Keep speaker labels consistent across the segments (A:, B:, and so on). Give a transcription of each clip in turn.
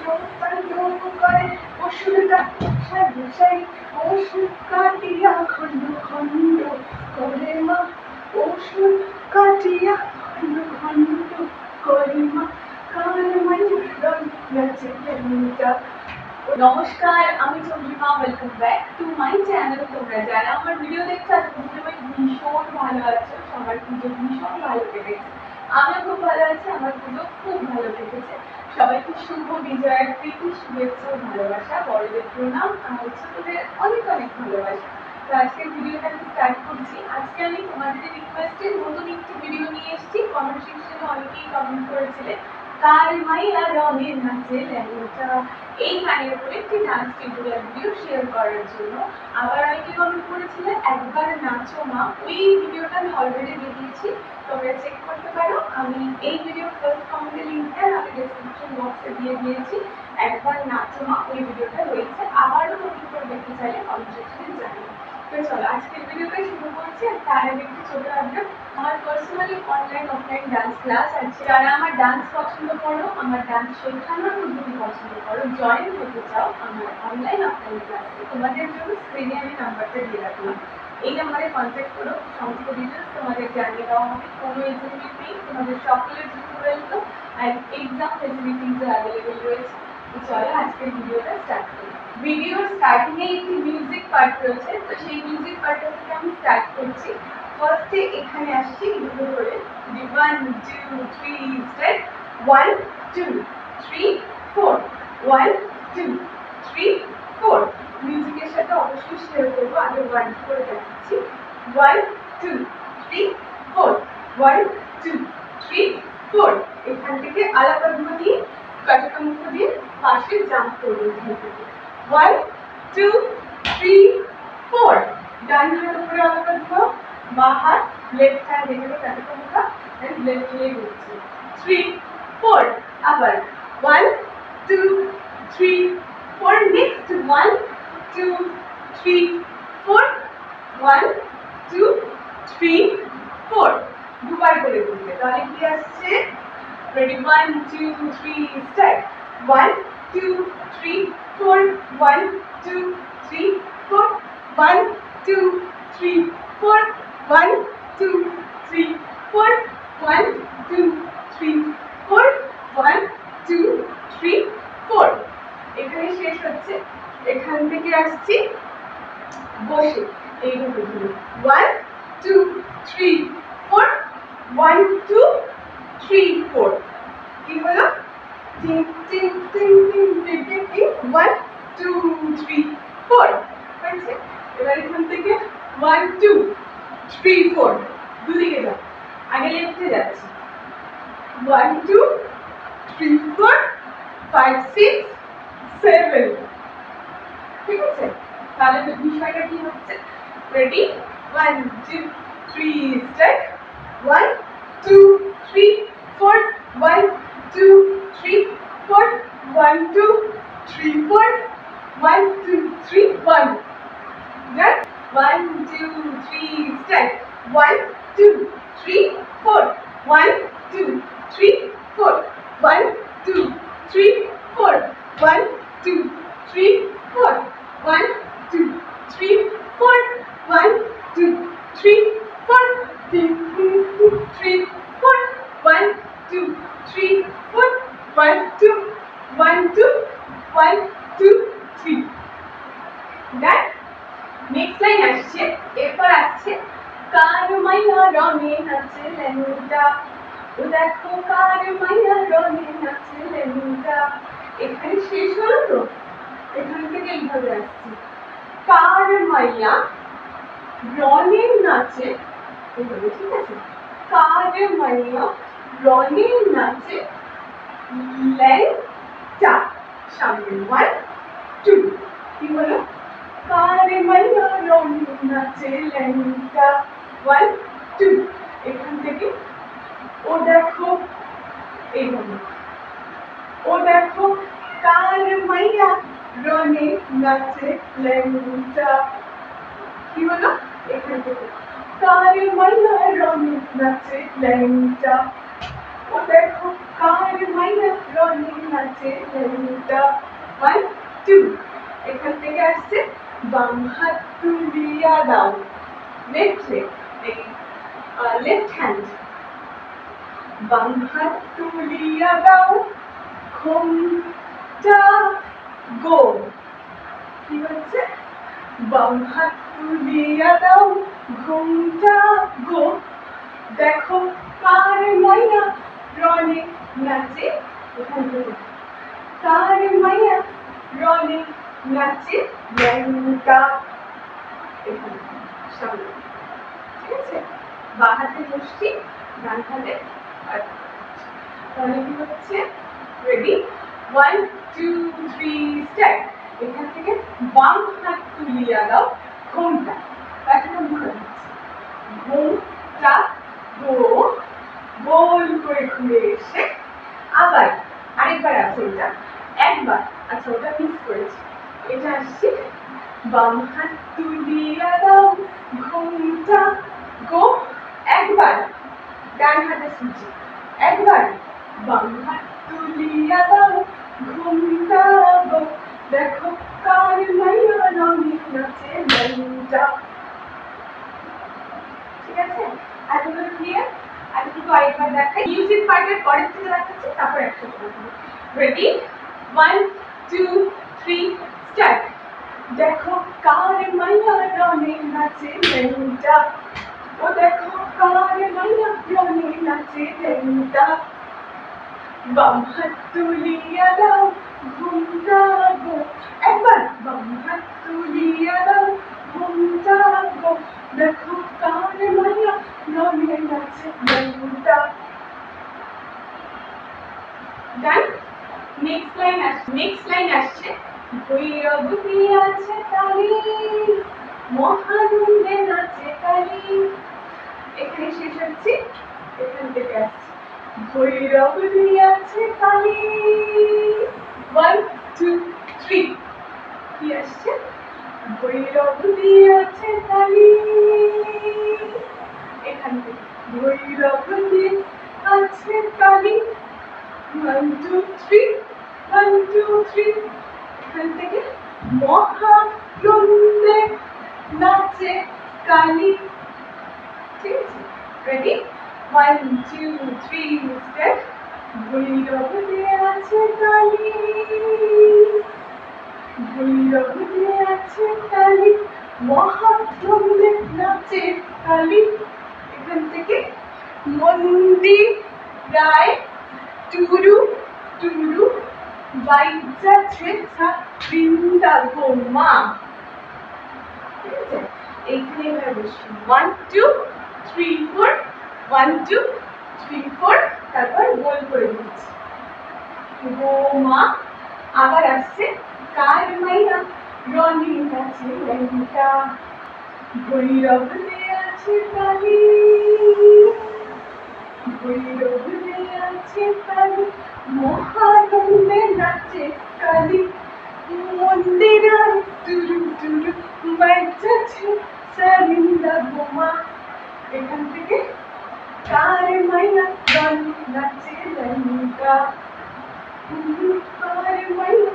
A: করে ওষুধটা সাই ওষুধ কাটিয়া খন্ড খন্ড করে মা ওষুধ কাটিয়া খন্ড খন্ড করে মা নমস্কার, আমি Chandrima. Welcome back to my channel. তোমরা যারা আমার ভিডিও দেখছো ভীষণ ভালো আছো, সবার পুজো ভীষণ ভালো কেটেছে। আমিও খুব ভালো আছি, আমার পুজো খুব ভালো কেটেছে। সবাইকে শুভ বিজয়ার প্রীতি শুভেচ্ছা ও ভালোবাসা, বড়দের প্রণাম আর ছোটদের অনেক অনেক ভালোবাসা। তো আজকের ভিডিওটা আমি স্টার্ট করছি। আজকে আমি তোমাদের রিকোয়েস্টে নতুন একটি ভিডিও নিয়ে এসেছি। কমেন্ট সেকশনে অনেকেই কমেন্ট করেছিলে কার মাইয়া রঙের নাচে ল্যাংটা, এই গানের উপরে একটি ডান্স টিউটোরিয়াল ভিডিও শেয়ার করার জন্য। আবার অনেকে কমেন্ট করেছিলে একবার নাচো মা, ওই ভিডিওটা আমি অলরেডি দিয়ে দিয়েছি, তোমরা চেক করতে পারো। আমি এই ভিডিও ফার্স্ট কমেন্টের লিঙ্কটা আমি ডেসক্রিপশন বক্সে দিয়ে দিয়েছি। একবার নাচো মা ওই ভিডিওটা রয়েছে, আবারও নতুন করে দেখতে চাইলে কমেন্ট সেকশনে জানিও। তো চলো আজকের ভিডিওটা শুরু করছি। আর তার আগে একটু ছোট আপডেট, আমার personally online offline dance class আছে। যারা আমার ডান্স পছন্দ করো, আমার ডান্স শেখানোর পদ্ধতি পছন্দ করো, জয়েন হতে চাও আমার অনলাইন অফলাইন ক্লাসে, তোমাদের জন্য স্ক্রিনে আমি নাম্বারটা দিয়ে রাখলাম। এই নাম্বারে কন্ট্যাক্ট করো, সমস্ত ডিটেলস তোমাদের জানিয়ে দেওয়া হবে। কোনো এজ লিমিট নেই, তোমাদের সকলের জন্য ওয়েলকাম আর এক্সাম ফেসিলিটিসও অ্যাভেলেবেল রয়েছে। তো চলো আজকের ভিডিওটা স্টার্ট করি। ভিডিওর স্টার্টিংয়ে একটি মিউজিক পার্ট রয়েছে, তো সেই মিউজিক পার্টটা থেকে আমি স্টার্ট করছি। ফার্স্টে এখানে আসছি দুটো করে 1 2 3 স্টার্ট 1 2 3 4 1 2 3 4। মিউজিকের সাথে অবশ্যই শেয়ার করবো, আগে 1 করে দেখাচ্ছি 1 2 3 4 1 2 3 4। এখান থেকে আলাদা দিয়ে কাটাকা মুখ দিয়ে পাশে জাম্প করবো। এখান থেকে 1 2 3 4। ডান হাত উপরে আলাদা ধোয়া, বা হাত লেফট হ্যান্ড এখানে কাটাকা মুখা এন্ড লেফট লেগ হচ্ছে 3 4। আবার 1 2 3 4। নেক্সট 1 2 3 4 1 2 3 4। দুবার করে করবে, তাহলে কি আসছে? Ready 1 2 3 start 1 2 3 4 1 2 3 4 1 2 3 4 1 2 3 4 1 2 3 4 1 2 3 4। এখানে শেষ হচ্ছে। এখান থেকে আসছি বসে এইভাবে 1 2 3 4 1 2 3 4। কি হলো? 1 2 3 4 হয়েছে। এবার এখান থেকে 1 2 3 4 দুদিকে যাও, আগে লেফটে যাচ্ছি 1 2 3 4 5 6 7। ঠিক আছে, তাহলে বিষয়টা কি হচ্ছে? Ready 1 2 3 start 1 2 3 4 1 2 3 4 1 2 3 4 1 2 3 1। Done. 1 2 3 start 1 2 3 4 1 2 3 4 1 2 3 4 1 2 3 4 1 2 3 4 1 2 3 4 3 3 4 1 2 3 4 1 2 1 2 1 2 3। Done. Next line আসছে, এরপর আসছে কার মাইয়া রঙে নাচে ল্যাংটা, ও দেখো কার মাইয়া রঙে নাচে ল্যাংটা। এখানে শেষ হলো তো, এখান থেকে এইভাবে আসছি কার মাইয়া রঙে নাচে এইভাবে। ঠিক আছে, কার মাইয়া রঙে নাচে ল্যাংটা, সামনে 1 2। কি হলো? কার মাইয়া রঙে নাচে ল্যাংটা 1 2। এখান থেকে ও দেখো এইভাবে, ও দেখো কার মাইয়া রঙে নাচে ল্যাংটা। কি হলো? এখান থেকে কার মাইয়া রঙে নাচে ল্যাংটা, ও দেখো কার মাইয়া রনি নাচে লেঙ্গা। 1 2 এখান থেকে আসছে বাম হাত তুলিয়া দাও, লেফট লেগ, লেফট হ্যান্ড, বাম হাত তুলিয়া দাও, ঘোমটা গো। কি হচ্ছে? বাম হাত তুলিয়া দাও, ঘোমটা গো। দেখো কার মাইয়া রনি নাচে, এখান থেকে কার মাইয়া রনি নাচে লেঙ্গা। এখানে সামনে, ঠিক আছে? বাঁ হাতে মুষ্টি, ডান হাতে তাহলে কি হচ্ছে? রেডি? 1 2 3 স্টার্ট। এখান থেকে বাম হাত তুলিয়া দাও, ঘোমটা, এখন মুখে ঘোমটা গো, গোল করে ঘুরে এসে আবার আরেকবার আছে এটা, একবার, আচ্ছা ওটা মিস করেছি, এটা আসছে বাম হাত তুলিয়া দাও, ঘোমটা গো, একবার ডান হাতে সুজি, একবার বাম হাত তুলিয়া দাও, ঘোমটা গো। দেখো কার মাইয়া রনি নাচে লেঙ্গা। ঠিক আছে? এতগুলো ক্লিয়ার? এতটুকু আরেকবার দেখাই, মিউজিক পার্টের পরের থেকে দেখাচ্ছি, তারপর একসাথে দেখাবো। রেডি? 1 2 3 স্টার্ট। দেখো কার মাইয়া রনি নাচে লেঙ্গা, ও দেখো কার মাইয়া রনি নাচে লেঙ্গা, বাম হাত তুলিয়া দাও, ঘোমটা গো, একবার বাম হাত তুলিয়া দাও, ঘোমটা গো। দেখো কার মাইয়া রনি নাচে লেঙ্গা। ডান? নেক্সট লাইন আসছে ভৈরব দিয়াছে তালি, মহানন্দে নাচে কালি। এখানে শেষ হচ্ছে, এখান থেকে আসছে ভৈরব দিয়াছে কালি। 1 2 3 কি আসছে? ভৈরব দিয়াছে কালি। এখান থেকে ভৈরব দিয়াছে কালি। 1 2 3 1 2 3 এখান থেকে মহানন্দে নাচে কালি। ঠিক আছে? রেডি? 1 2 3 স্টেপ। ভৈরব দিয়াছে কালি, ভৈরব দিয়াছে কালি, মহানন্দে নাচে কালি। এখান থেকে মন্দির রায় টুরু টুরু বাইজাছে বৃন্দাবন মা। ঠিক আছে? এইখানে এবার বসি 1 2 3 4 1 2 3 4 তারপর গোল করে দিচ্ছি গো মা। আবার আসছে কার মাইয়া রনি নাচে লেঙ্গা, ভৈরব দিয়াছে কালি, ভৈরব দিয়াছে কালি, মহানন্দে নাচে কালি। মন্দিরায় টুরু টুরু বাইজাছে বৃন্দাবন। এখান থেকে কার মাইয়া রনি নাচে লেঙ্গা, কার মাইয়া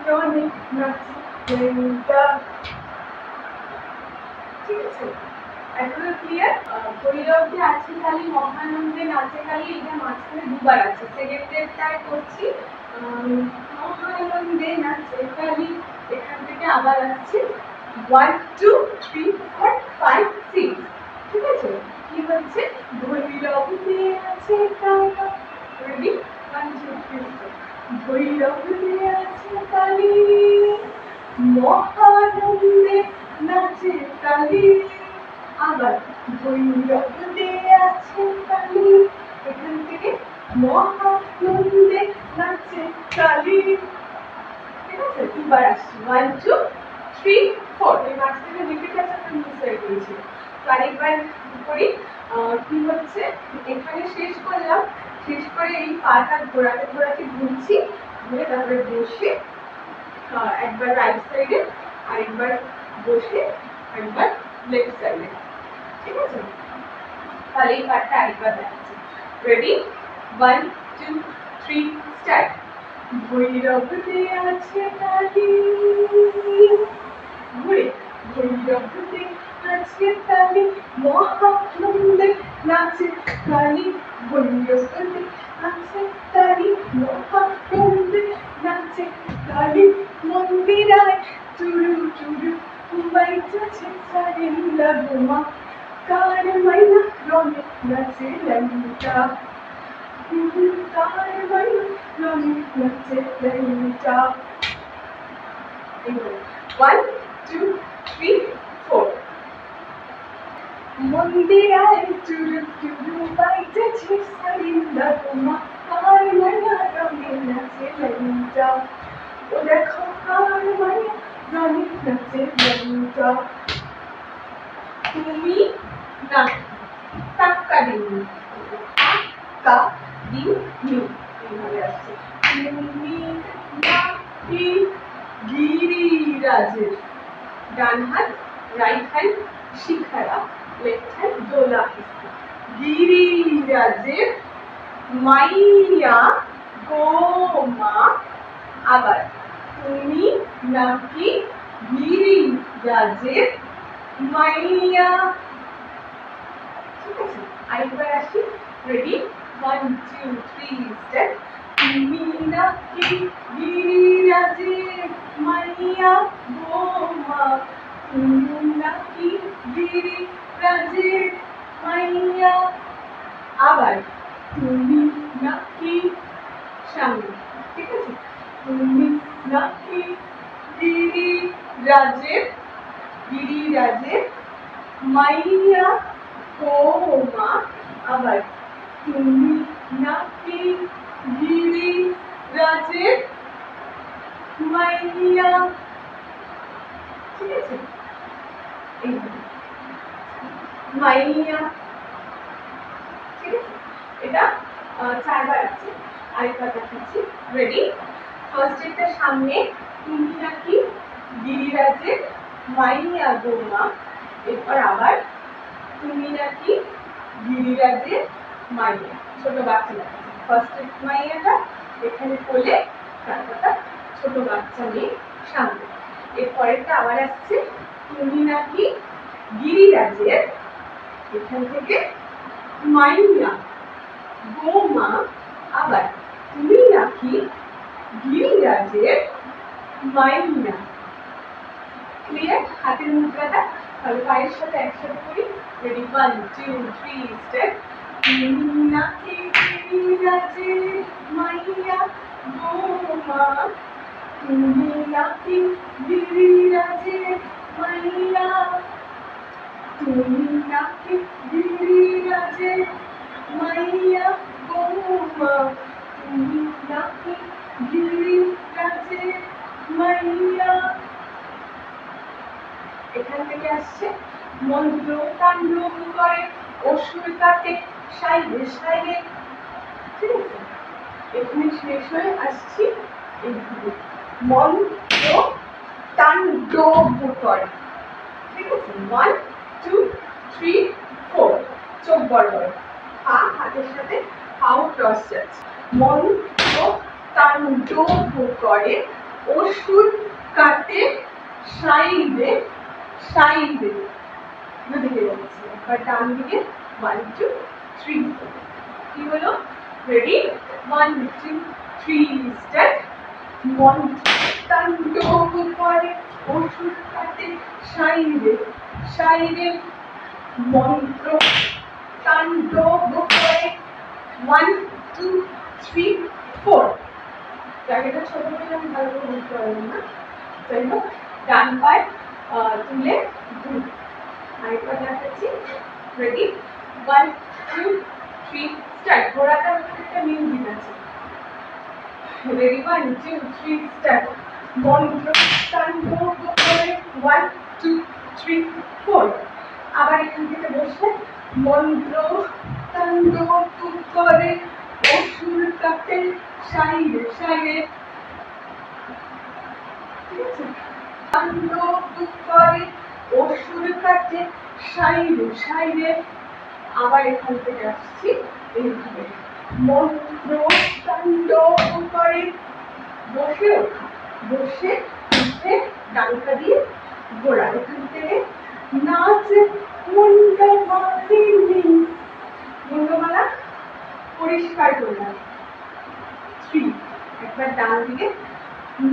A: রনি নাচে লেঙ্গা। ঠিক আছে? এখনো ক্লিয়ার? ভৈরব যে আছে কালি, মহানন্দে নাচে কালি, এটা মাঝখানে দুবার আছে। সেকেন্ড স্টেপটায় করছি মহানন্দে নাচে কালি। এখান থেকে আবার আসছে 1 2 3 4 5 6। ঠিক আছে? কি হচ্ছে? ভৈরব দিয়ে আছে কালি। রেডি? 1 2 3 4 ভৈরব দিয়ে আছে কালি, মহানন্দে নাচে কালি। আবার ভৈরব দিয়ে আছে কালি, এখান থেকে মহানন্দে নাচে কালি। ঠিক আছে? দুবার আসছি 1 2 3 4। এই মাঝখানে রিপিট আছে, আমি মিস হয়ে গিয়েছি। আরেকবার করি। কি হচ্ছে? এখানে শেষ করলাম, শেষ করে এই পাটা ঘোরাতে ঘোরাতে ঘুরছি, ঘুরে তারপরে বসে একবার রাইট সাইডে, আরেকবার বসে, একবার লেফট সাইডে। ঠিক আছে? তাহলে এই পার্টটা আরেকবার দেখাচ্ছি। রেডি? 1 2 3 স্টার্ট। ভৈরবতে আছে কালী, ঘুরে ভৈরবতে আছে কালী, মহানন্দে নাচে কালী। ভৈরবতে আছে কালী, মহানন্দে নাচে কালী। মন্দিরায় চুরু চুরু বাইতেছে সারেন্দা বোমা, কার মাইনা রঙে নাচে ললিতা, কার মাইনা রঙে নাচে ললিতা। 1 2 3 4। মন্দিরায় চুরু চুরু বাইতেছে সারেন্দা বোমা, কার মাইনা রঙে নাচে ললিতা। ও দেখো কার মাইনা রঙে নাচে ললিতা। তুমি না টাক্কা দিন, টাক্কা দিন এইভাবে আসছে। তুমি নাকি গিরিরাজের, ডান হাত রাইট হ্যান্ড শিখারা, লেফট হ্যান্ড দোলা। গিরিরাজের মাইয়া গো মা। আবার তুমি নাকি গিরিরাজের মাইয়া। ঠিক আছে, আরেকবার আসি। Ready 1 2 3 step. তুমি নাকি গিরিরাজের মাইয়া গো মা, তুমি নাকি গিরিরাজের মাইয়া। আবার তুমি নাকি সামনে। ঠিক আছে, তুমি নাকি গিরিরাজের মাইয়া গো মা। আবার তুমি নাকি গিরিরাজের মাইয়া। ঠিক আছে, মাইয়া। ঠিক আছে, এটা 4 বার আছে। আরেকবার দেখাচ্ছি। রেডি, ফার্স্ট এটা সামনে, তুমি নাকি গিরিরাজের মাইয়া গো মা। এরপর আবার তুমি নাকি গিরিরাজের মাইয়া, ছোট বাচ্চা দেখাচ্ছে। ফার্স্ট মাইয়াটা এখানে কোলে, তারপরটা ছোট বাচ্চা মেয়ে সামনে। এরপরেরটা আবার আসছে, তুমি নাকি গিরিরাজের, এখান থেকে মাইয়া গো মা। আবার তুমি নাকি গিরিরাজের মাইয়া। ক্লিয়ার? হাতের মুদ্রাটা তাহলে পায়ের সাথে একসাথে করি। Ready 1 2 3 step. তুমি নাকি গিরিরাজের মাইয়া গো মা, তুমি নাকি গিরিরাজের মাইয়া, তুমি নাকি গিরিরাজের মাইয়া গো মা, তুমি নাকি গিরিরাজের মাইয়া। এখান থেকে আসছে মন্ত্র তাণ্ডব করে অসুর কাটে সাইরে সাইরে। ঠিক আছে, এখানে শেষ হয়ে আসছি এইভাবে, মন্ত্র তাণ্ডব করে। ঠিক আছে, 1 2 3 4। চোখ বড় বড়, পা হাতের সাথে পাও ক্রস যাচ্ছে। মন্ত্র তাণ্ডব করে অসুর কাটে সাইরে সাইরে। দুদিকে যাচ্ছে, এবার ডান দিকে 1 2 3 4। কি হলো? Ready 1 2 3 step. মন্ত্র তাণ্ডব করে অসুর কাটে সাইরে সাইরে, মন্ত্র তাণ্ডব করে 1 2 3 4। জায়গাটা ছোট করে আমি ভালো করে বুঝতে পারলাম না, যাই হোক। ডান পায়ে তুলে ঘুর। আরেকবার দেখাচ্ছি। Ready 1 2 3 start. ঘোড়াটার একটা মিউজিক আছে। Ready 1 2 3 start. মন্ত্র তাণ্ডব করে 1 2 3 4। আবার এখান থেকে বসে মন্ত্র তাণ্ডব করে অসুর কাটে সাইরে সাইরে। ঠিক আছে, তাণ্ডব করে অসুর কাটে সাইরে সাইরে। আবার এখান থেকে আসছি এইভাবে, মন্ত্র তাণ্ডব করে। বসে ওঠা, বসে উঠে ডাঙ্কা দিয়ে ঘোরা। এখান থেকে নাচ মুন্ডমালিনী, মুন্ডমালা পরিষ্কার করলাম। 3 একবার ডান দিকে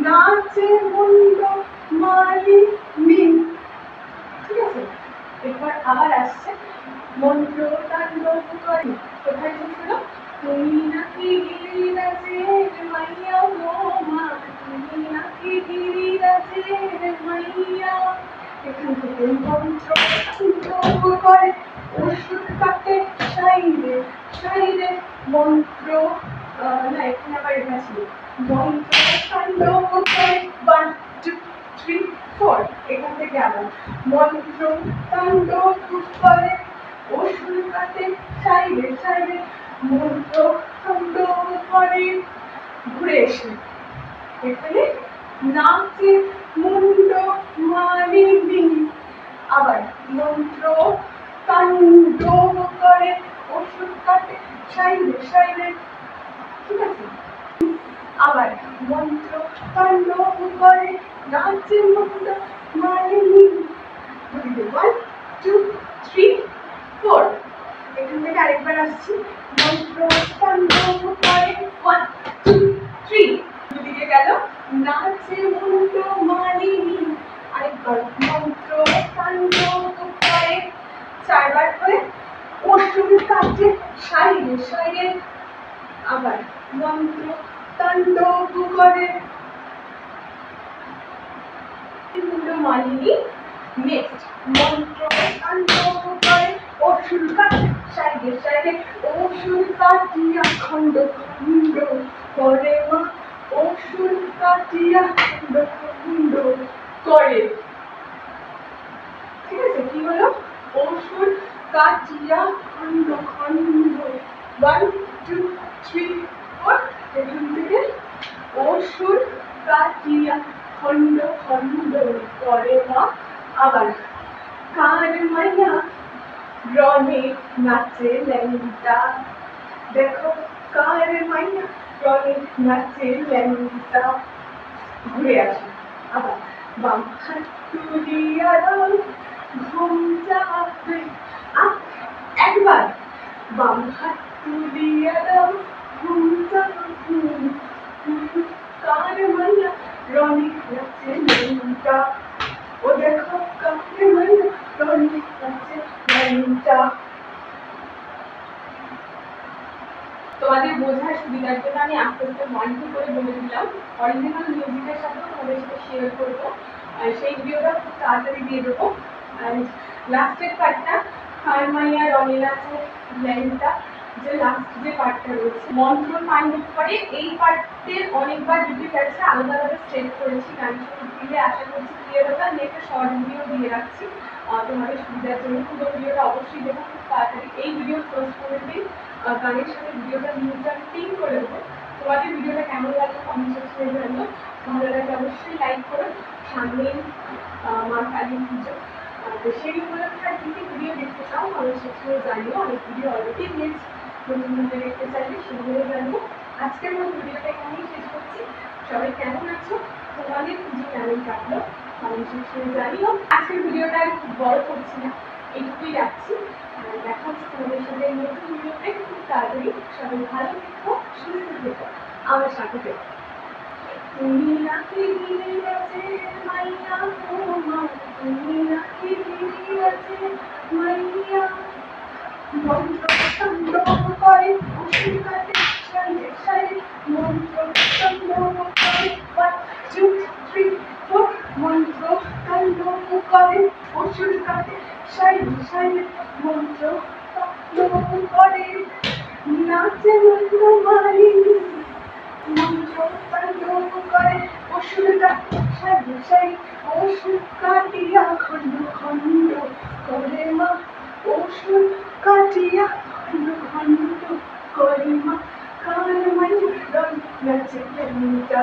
A: নাচে মুন্ডমালিনী। ঠিক আছে, এবার আবার আসছে মন্ত্র তাণ্ডব করে। কোথায় ছিল? তুমি নাকি গিরিরাজের মাইয়া গো মা, তুমি নাকি গিরিরাজের মাইয়া। এখান থেকে মন্ত্র তাণ্ডব করে, ওষুধ কাটে সাইরে সাইরে। মন্ত্র না, এখানে আবার এটা ছিল মন্ত্র তাণ্ডব করে। 1 2 3 4 এখান থেকে আবার মন্ত্র তাণ্ডব করে, ওষুধ কাটে সাইরে সাইরে। মন্ত্র তাণ্ডব করে। ঘুরে এসে এখানে নাচে মুন্ডমালিনী। আবার মন্ত্র তাণ্ডব করে, ওষুধ কাটে সাইরে সাইরে। ঠিক আছে, আবার মন্ত্র তাণ্ডব করে, নাচে মুন্ডমালিনী। 1 2 3 4 এখান থেকে আরেকবার আসছি মন্ত্র তাণ্ডব করে। 1 2 3 দুদিকে গেল নাচে মুন্ডমালিনী। আরেকবার মন্ত্র তাণ্ডব করে। 4 বার করে ওষুধ কাটে সাইরে সাইরে। আবার মন্ত্র তাণ্ডব করে মুন্ডমালিনী। নেক্সট মন্ত্র তাণ্ডব করে, ওষুধ কাটে সাইডে সাইডে। ওষুধ কাটিয়া খণ্ড খণ্ড করে মা, ওষুধ কাটিয়া খণ্ড খণ্ড করে। ঠিক আছে, কি হলো? ওষুধ কাটিয়া খণ্ড খণ্ড। 1 2 3 4 এখান থেকে ওষুধ কাটিয়া খণ্ড খণ্ড করে মা। আবার কার মাইয়া রনে নাচে ল্যাংটা। দেখো কার মাইয়া রনে নাচে ল্যাংটা। ঘুরে আসে আবার বাম হাত তুলিয়া দাও ঘুম যাবে। একবার বাম হাত তুলিয়া দাও ঘুম যাবে। কার মাইয়া রনে নাচে ল্যাংটা। ও দেখো কার মাইয়া রনে নাচে ল্যাংটা। তোমাদের বোঝার সুবিধার জন্য আমি আস্তে আস্তে 1 2 করে বলে দিলাম। অরিজিনাল মিউজিকের সাথে তোমাদের সাথে শেয়ার করবো, সেই ভিডিওটা খুব তাড়াতাড়ি দিয়ে দেবো। লাস্টের পার্টটা কার মাইয়া রনে নাচে ল্যাংটা, যে লাস্ট যে পার্টটা রয়েছে মন্ত্র তাণ্ডব করে, এই পার্টের অনেকবার রিপিট আছে, আলাদা আলাদা স্টেপ করেছি। গান শুনতে আশা করছি ক্লিয়ার হবে। আমি একটা শর্ট ভিডিও দিয়ে রাখছি তোমাদের সুবিধার জন্য। পুরো ভিডিওটা অবশ্যই দেখো খুব তাড়াতাড়ি। এই ভিডিও পোস্ট করে দিই, গানের সাথে ভিডিওটা নিউজটা পিন করে দেবো। তোমাদের ভিডিওটা কেমন লাগলো কমেন্ট সেকশনে জানিও। ভালো লাগলে অবশ্যই লাইক করো। সামনেই মা কালী পুজো, তো সেই উপলক্ষে আর কি ভিডিও দেখতে চাও কমেন্ট সেকশনে জানিও। অনেক ভিডিও অলরেডি দিয়েছি, নতুন ভিডিও দেখতে চাইলে সেগুলো জানিও। আজকের মতো ভিডিওটা এখানেই শেষ করছি। সবাই কেমন আছো, তোমাদের পুজো কেমন কাটলো কমেন্ট সেকশনে জানিও। আজকের ভিডিওটা আর খুব বড় করছি না, এইটুকুই রাখছি। দেখা হচ্ছে তোমাদের সাথে নতুন ভিডিওতে খুব তাড়াতাড়ি। সবাই ভালো থেকো, সুস্থ থেকো, আমার সাথে থেকো। তুমি নাকি গিরিরাজের মাইয়া গো মা, তুমি নাকি গিরিরাজের মাইয়া। মন্ত্র তাণ্ডব করে, ওষুধ কাটে সাইরে সাইরে। মন্ত্র তাণ্ডব করে। 1 2 3 4 মন্ত্র তাণ্ডব করে, ওষুধ কাটে সাইরে সাইরে। মন্ত্র তাণ্ডব করে, নাচে মুন্ডমালিনী। মন্ত্র তাণ্ডব করে, ওষুধ কাটে সাইরে সাইরে। ওষুধ কাটিয়া খণ্ড খণ্ড করে মা, ওষুধ কাটিয়া খণ্ড খণ্ড করে মা। কার মাইয়া রনে নাচে ল্যাংটা।